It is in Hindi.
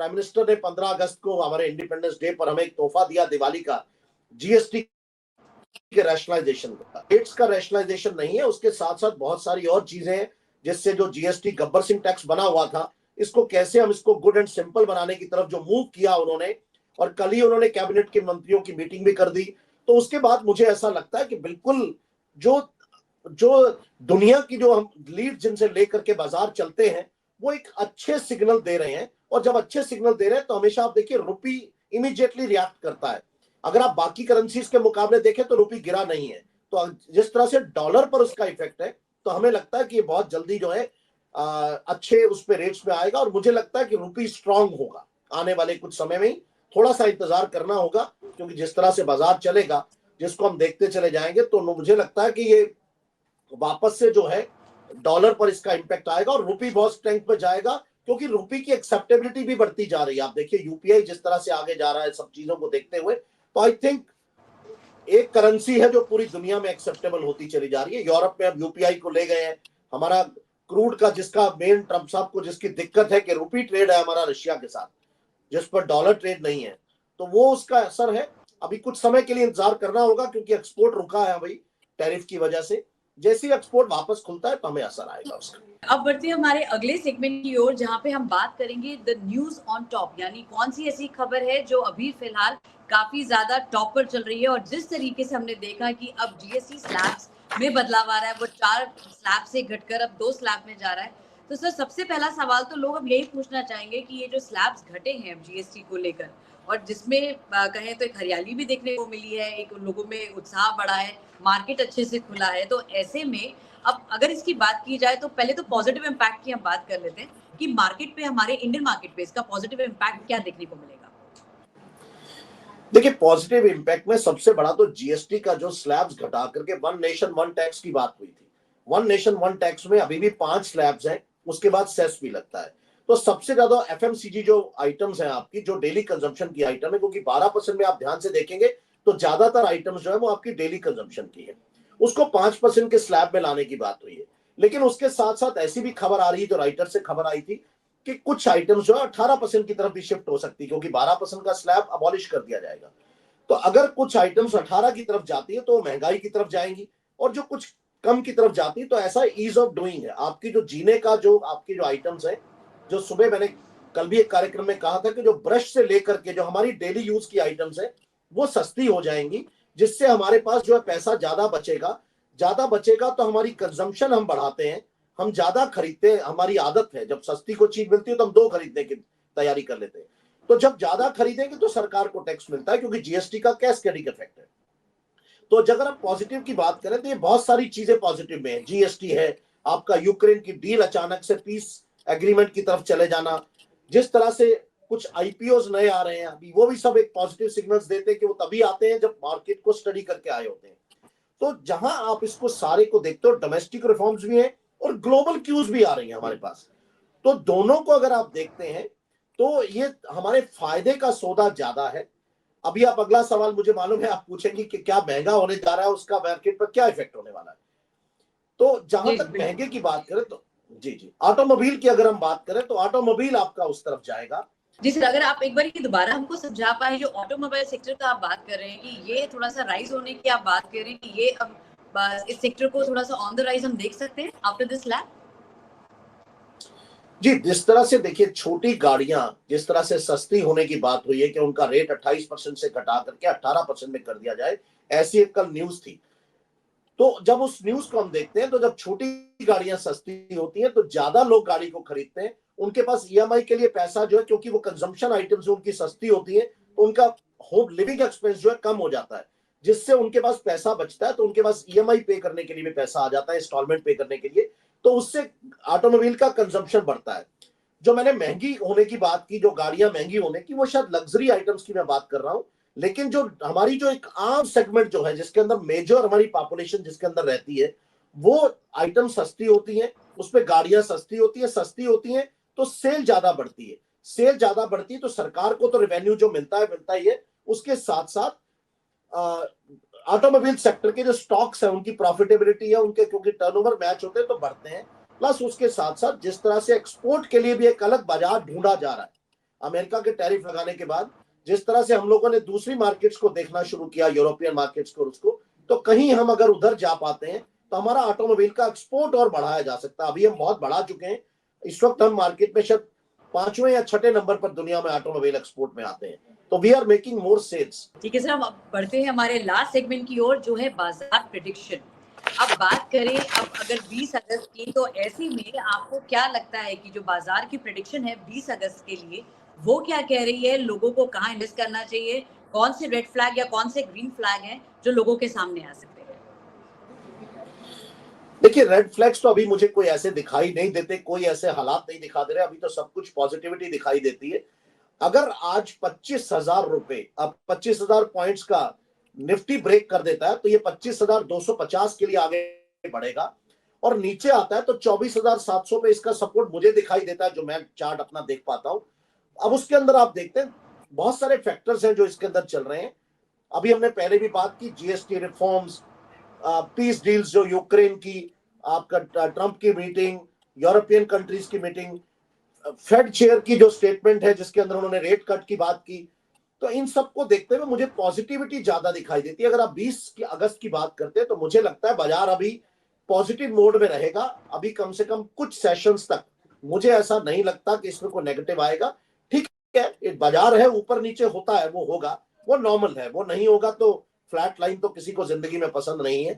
प्राइम मिनिस्टर ने 15 अगस्त को हमारे इंडिपेंडेंस डे पर हमें एक तोहफा दिया दिवाली का, जीएसटी के रैशनलाइजेशन का। रेट्स का रैशनलाइजेशन नहीं है, उसके साथ साथ बहुत सारी और चीजें हैं जिससे जो जीएसटी गब्बर सिंह टैक्स बना हुआ था, इसको कैसे हम इसको गुड एंड सिंपल बनाने की तरफ जो मूव किया उन्होंने, और कल ही उन्होंने कैबिनेट के मंत्रियों की मीटिंग भी कर दी। तो उसके बाद मुझे ऐसा लगता है कि बिल्कुल जो जो दुनिया की जो हम लीड जिनसे लेकर के बाजार चलते हैं, वो एक अच्छे सिग्नल दे रहे हैं। और जब अच्छे सिग्नल दे रहे हैं तो हमेशा आप देखिए रुपी इमीडिएटली रिएक्ट करता है। अगर आप बाकी करेंसीज के मुकाबले देखें तो रुपी गिरा नहीं है, तो जिस तरह से डॉलर पर उसका इफेक्ट है, तो हमें लगता है कि ये बहुत जल्दी जो है अच्छे उस पे रेट्स में आएगा। और मुझे लगता है कि रुपी स्ट्रांग होगा आने वाले कुछ समय में ही। थोड़ा सा इंतजार करना होगा, क्योंकि जिस तरह से बाजार चलेगा, जिसको हम देखते चले जाएंगे, तो मुझे लगता है कि ये वापस से जो है डॉलर पर इसका इंपैक्ट आएगा और रुपी बहुत स्ट्रेंथ पर जाएगा, क्योंकि रुपी की एक्सेप्टेबिलिटी भी बढ़ती जा रही है। आप देखिए यूपीआई जिस तरह से आगे जा रहा है सब चीजों को देखते हुए, तो आई थिंक एक करेंसी है जो पूरी दुनिया में एक्सेप्टेबल होती चली जा रही है। यूरोप में अब यूपीआई को ले गए हैं। हमारा क्रूड का जिसका मेन ट्रम्प साहब को जिसकी दिक्कत है कि रुपी ट्रेड है हमारा रशिया के साथ, जिस पर डॉलर ट्रेड नहीं है, तो वो उसका असर है। अभी कुछ समय के लिए इंतजार करना होगा, क्योंकि एक्सपोर्ट रुका है भाई टैरिफ की वजह से। जैसे ही एक्सपोर्ट वापस खुलता है तो हमें असर आएगा उसका। अब बढ़ते हैं हमारे अगले सेगमेंट की ओर, जहां पे हम बात करेंगे द न्यूज ऑन टॉप, यानी कौन सी ऐसी खबर है जो अभी फिलहाल काफी ज्यादा टॉप पर चल रही है। और जिस तरीके से हमने देखा कि अब जीएसटी स्लैब्स में बदलाव आ रहा है, वो 4 स्लैब से घटकर अब 2 स्लैब में जा रहा है। तो सर, सबसे पहला सवाल तो लोग अब यही पूछना चाहेंगे कि ये जो स्लैब्स घटे हैं अब जीएसटी को लेकर, और जिसमें कहें तो एक हरियाली भी देखने को मिली है, एक लोगों में उत्साह बढ़ा है, मार्केट अच्छे से खुला है, तो ऐसे में अब अगर इसकी बात की जाए तो पहले तो पॉजिटिव इम्पैक्ट की हम बात कर लेते हैं कि मार्केट पे, हमारे इंडियन मार्केट पे इसका पॉजिटिव इम्पैक्ट क्या देखने को मिलेगा। देखिए पॉजिटिव इम्पैक्ट में सबसे बड़ा तो जीएसटी का जो स्लैब्स घटा करके वन नेशन वन टैक्स की बात हुई थी। वन नेशन वन टैक्स में अभी भी 5 स्लैब्स हैं, उसके बाद सेस भी लगता है। तो सबसे ज्यादा एफएमसीजी जो आइटम्स हैं आपकी, जो डेली कंजम्पशन की आइटम है, क्योंकि 12% में आप ध्यान से देखेंगे तो ज्यादातर आइटम्स जो है वो आपकी डेली कंजम्पशन की है, उसको 5% के स्लैब में लाने की बात हुई है। लेकिन उसके साथ साथ ऐसी भी खबर आ रही है, जो राइटर से खबर आई थी, कि कुछ आइटम्स जो है 18% की तरफ भी शिफ्ट हो सकती है, क्योंकि 12% का स्लैब अबॉलिश कर दिया जाएगा। तो अगर कुछ आइटम्स 18 की तरफ जाती है तो महंगाई की तरफ जाएंगी, और जो कुछ कम की तरफ जाती है तो ऐसा ईज ऑफ डूइंग है। आपकी जो जीने का जो आपकी जो आइटम्स है, जो सुबह मैंने कल भी एक कार्यक्रम में कहा था कि जो ब्रश से लेकर के जो हमारी डेली यूज की आइटम्स है वो सस्ती हो जाएंगी, जिससे हमारे पास जो है पैसा ज्यादा बचेगा। ज्यादा बचेगा तो हमारी कंजम्पशन हम बढ़ाते हैं, हम ज्यादा खरीदते हैं। हमारी आदत है जब सस्ती को चीज मिलती है तो हम 2 खरीदने की तैयारी कर लेते हैं। तो जब ज्यादा खरीदेंगे तो सरकार को टैक्स मिलता है, क्योंकि जीएसटी का कैस्केडिंग इफेक्ट है। तो अगर हम पॉजिटिव की बात करें तो ये बहुत सारी चीजें पॉजिटिव में है। जीएसटी है, आपका यूक्रेन की डील अचानक से पीस एग्रीमेंट की तरफ चले जाना, जिस तरह से कुछ आईपीओज नए आ रहे हैं अभी, वो भी सब एक पॉजिटिव सिग्नल्स देते हैं कि वो तभी आते हैं जब मार्केट को स्टडी करके आए होते हैं। तो जहां आप इसको सारे को देखते हो, डोमेस्टिक रिफॉर्म्स भी हैं और ग्लोबल क्यूज भी आ रही है हमारे पास। तो दोनों को अगर आप देखते हैं तो ये हमारे फायदे का सौदा ज्यादा है। अभी आप अगला सवाल मुझे मालूम है आप पूछेंगे कि क्या महंगा होने जा रहा है, उसका मार्केट पर क्या इफेक्ट होने वाला है। तो जहां तक महंगे की बात करें तो जी जी, ऑटोमोबाइल की अगर हम बात करें तो ऑटोमोबाइल आपका उस तरफ जाएगा। जी सर, अगर आप एक बार ये दोबारा हमको समझा पाए, जो ऑटोमोबाइल सेक्टर का आप बात कर रहे हैं कि ये थोड़ा सा राइज होने की आप बात कर रहे हैं कि ये अब इस सेक्टर को थोड़ा सा ऑन द राइज हम देख सकते हैं आफ्टर दिस स्लैब। जी, जिस तरह से देखिए छोटी गाड़ियां जिस तरह से सस्ती होने की बात हुई है कि उनका रेट 28% से घटा करके 18% में कर दिया जाए, ऐसी एक कल न्यूज थी। तो जब उस न्यूज को हम देखते हैं तो जब छोटी गाड़ियां सस्ती होती हैं तो ज्यादा लोग गाड़ी को खरीदते हैं। उनके पास ईएमआई के लिए पैसा जो है, क्योंकि वो कंजम्पशन आइटम्स उनकी सस्ती होती है, तो उनका होम लिविंग एक्सपेंस जो है कम हो जाता है, जिससे उनके पास पैसा बचता है। तो उनके पास ईएमआई पे करने के लिए भी पैसा आ जाता है, इंस्टॉलमेंट पे करने के लिए। तो उससे ऑटोमोबाइल का कंजम्पशन बढ़ता है। जो मैंने महंगी होने की बात की, जो गाड़ियां महंगी होने की, वो शायद लग्जरी आइटम्स की मैं बात कर रहा हूं। लेकिन जो हमारी जो एक आम सेगमेंट जो है, जिसके अंदर मेजर हमारी पॉपुलेशन जिसके अंदर रहती है, वो आइटम सस्ती होती हैं, उसपे गाड़ियां सस्ती होती है। सस्ती होती हैं तो सेल ज्यादा बढ़ती है। सेल ज्यादा बढ़ती है तो सरकार को तो रेवेन्यू जो मिलता ही है। उसके साथ साथ ऑटोमोबाइल सेक्टर के जो स्टॉक्स है उनकी प्रॉफिटेबिलिटी है, उनके क्योंकि टर्नओवर मैच होते हैं तो बढ़ते हैं। प्लस उसके साथ साथ जिस तरह से एक्सपोर्ट के लिए भी एक अलग बाजार ढूंढा जा रहा है। अमेरिका के टैरिफ लगाने के बाद जिस तरह से हम लोगों ने दूसरी मार्केट्स को देखना शुरू किया, यूरोपियन मार्केट्स को, उसको, तो कहीं हम अगर उधर जा पाते हैं तो हमारा ऑटोमोबाइल का एक्सपोर्ट और बढ़ाया जा सकता है। अभी हम बहुत बढ़ा चुके हैं। इस वक्त हम मार्केट में शायद 5वें या 6ठे नंबर पर दुनिया में ऑटोमोबाइल एक्सपोर्ट में आते हैं। तो we are making more sales. ठीक है सर, हम अब बढ़ते हैं हमारे लास्ट सेगमेंट की ओर, जो है बाजार प्रिडिक्शन। अब बात करें, अब अगर 20 अगस्त की, तो ऐसे में आपको क्या लगता है कि जो बाजार की प्रिडिक्शन है 20 अगस्त के लिए, वो क्या कह रही है? लोगों को कहाँ इन्वेस्ट करना चाहिए? कौन से रेड फ्लैग या कौन से ग्रीन फ्लैग हैं जो लोगों के सामने आ सकते हैं? देखिए, रेड फ्लैग्स तो अभी मुझे कोई ऐसे दिखाई नहीं देते, कोई ऐसे हालात नहीं दिखा दे रहे। अभी तो सब कुछ पॉजिटिविटी दिखाई देती है। अगर आज 25,000 रुपए, अब 25,000 पॉइंट्स का निफ्टी ब्रेक कर देता है तो ये 25,250 के लिए आगे बढ़ेगा, और नीचे आता है तो 24,700 पे इसका सपोर्ट मुझे दिखाई देता है, जो मैं चार्ट अपना देख पाता हूं। अब उसके अंदर आप देखते हैं बहुत सारे फैक्टर्स हैं जो इसके अंदर चल रहे हैं। अभी हमने पहले भी बात की, जीएसटी रिफॉर्म्स, पीस डील्स जो यूक्रेन की, आपका ट्रंप की मीटिंग, यूरोपियन कंट्रीज की मीटिंग, फेड चेयर की जो स्टेटमेंट है जिसके अंदर उन्होंने रेट कट की बात की। तो इन सबको देखते हुए मुझे पॉजिटिविटी ज्यादा दिखाई देती है। अगर आप 20 अगस्त की बात करते हैं तो मुझे लगता है बाजार अभी पॉजिटिव मोड में रहेगा। अभी कम से कम कुछ सेशंस तक मुझे ऐसा नहीं लगता कि इसमें कोई नेगेटिव आएगा। ठीक है, एक बाजार है, ऊपर नीचे होता है, वो होगा, वो नॉर्मल है। वो नहीं होगा तो फ्लैट लाइन तो किसी को जिंदगी में पसंद नहीं है।